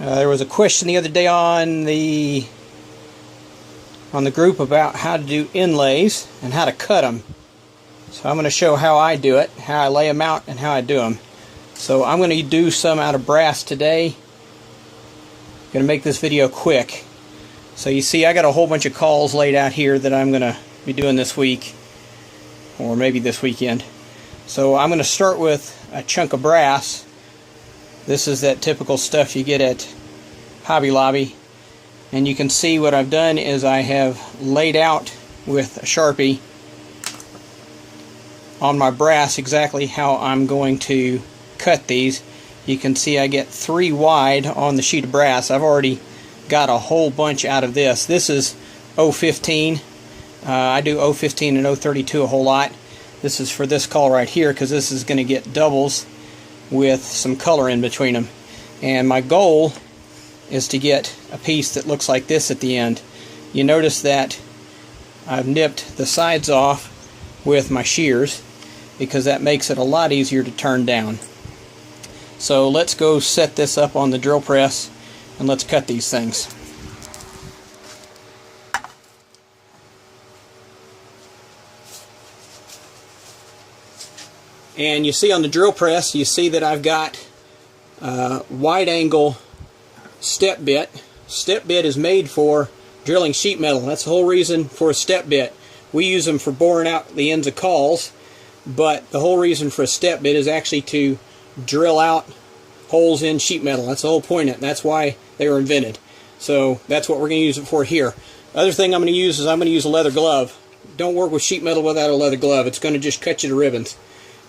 There was a question the other day on the group about how to do inlays and how to cut them. So I'm going to show how I do it, how I lay them out, and how I do them. So I'm going to do some out of brass today. I'm going to make this video quick. So you see I got a whole bunch of calls laid out here that I'm going to be doing this week, or maybe this weekend. So I'm going to start with a chunk of brass. This is that typical stuff you get at Hobby Lobby. And you can see what I've done is I have laid out with a Sharpie on my brass exactly how I'm going to cut these. You can see I get 3 wide on the sheet of brass. I've already got a whole bunch out of this. This is 015. I do 015 and 032 a whole lot. This is for this call right here because this is going to get doubles with some color in between them. And my goal is to get a piece that looks like this at the end. You notice that I've nipped the sides off with my shears because that makes it a lot easier to turn down. So let's go set this up on the drill press and let's cut these things. And you see on the drill press, you see that I've got wide angle step bit. Step bit is made for drilling sheet metal. That's the whole reason for a step bit. We use them for boring out the ends of cauls, but the whole reason for a step bit is actually to drill out holes in sheet metal. That's the whole point of it. That's why they were invented. So that's what we're going to use it for here. Other thing I'm going to use is I'm going to use a leather glove. Don't work with sheet metal without a leather glove. It's going to just cut you to ribbons.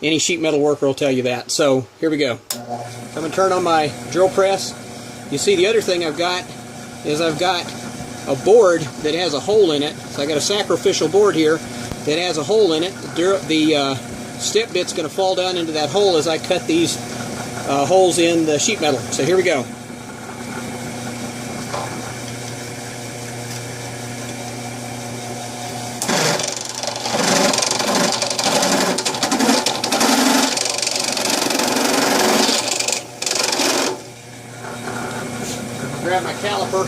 Any sheet metal worker will tell you that. So here we go. I'm going to turn on my drill press. You see the other thing I've got is I've got a board that has a hole in it. So I got a sacrificial board here that has a hole in it. The step bit's going to fall down into that hole as I cut these holes in the sheet metal. So here we go. Grab my caliper,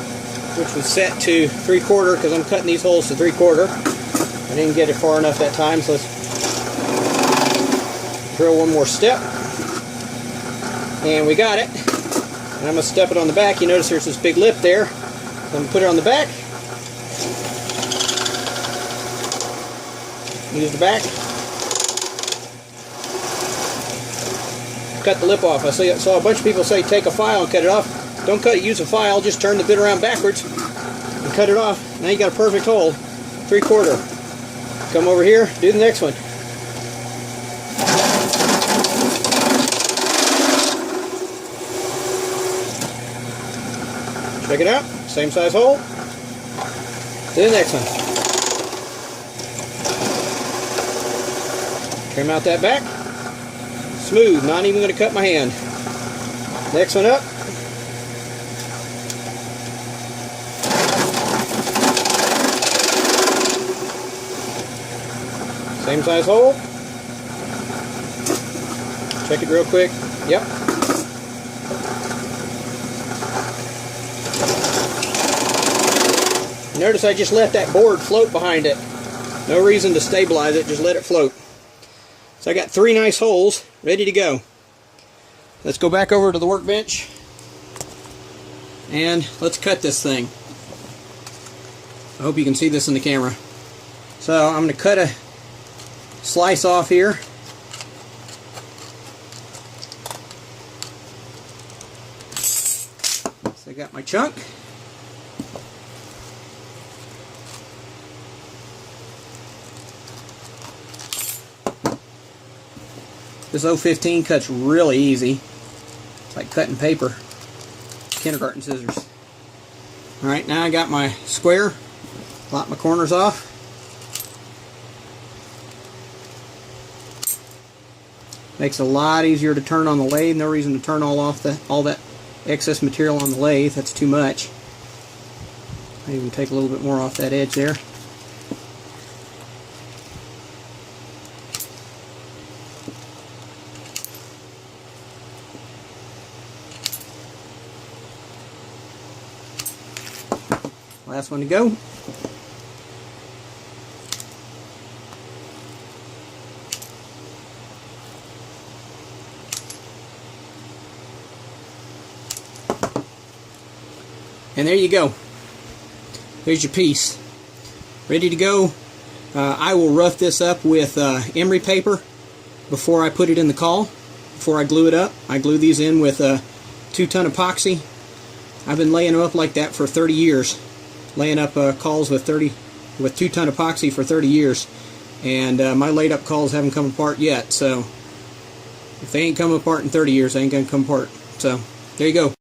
which was set to 3/4 because I'm cutting these holes to 3/4. I didn't get it far enough that time, so let's drill one more step. And we got it. And I'm going to step it on the back. You notice there's this big lip there. I'm going to put it on the back. Use the back. Cut the lip off. I saw a bunch of people say take a file and cut it off. Don't cut it, use a file, just turn the bit around backwards and cut it off. Now you got a perfect hole, 3/4. Come over here, do the next one. Check it out, same size hole. Do the next one. Trim out that back. Smooth, not even going to cut my hand. Next one up. Same size hole. Check it real quick. Yep. Notice I just let that board float behind it. No reason to stabilize it, just let it float. So I got 3 nice holes ready to go. Let's go back over to the workbench and let's cut this thing. I hope you can see this in the camera. So I'm going to cut a slice off here. So I got my chunk. This 015 cuts really easy. It's like cutting paper. Kindergarten scissors. Alright, now I got my square. Lop my corners off. Makes it a lot easier to turn on the lathe. No reason to turn all that excess material on the lathe. That's too much. I even take a little bit more off that edge there. Last one to go. And there you go. There's your piece. Ready to go. I will rough this up with emery paper before I put it in the caul. Before I glue it up, I glue these in with 2-ton epoxy. I've been laying them up like that for 30 years. Laying up cauls with 2-ton epoxy for 30 years. And my laid up cauls haven't come apart yet. So if they ain't come apart in 30 years, they ain't going to come apart. So there you go.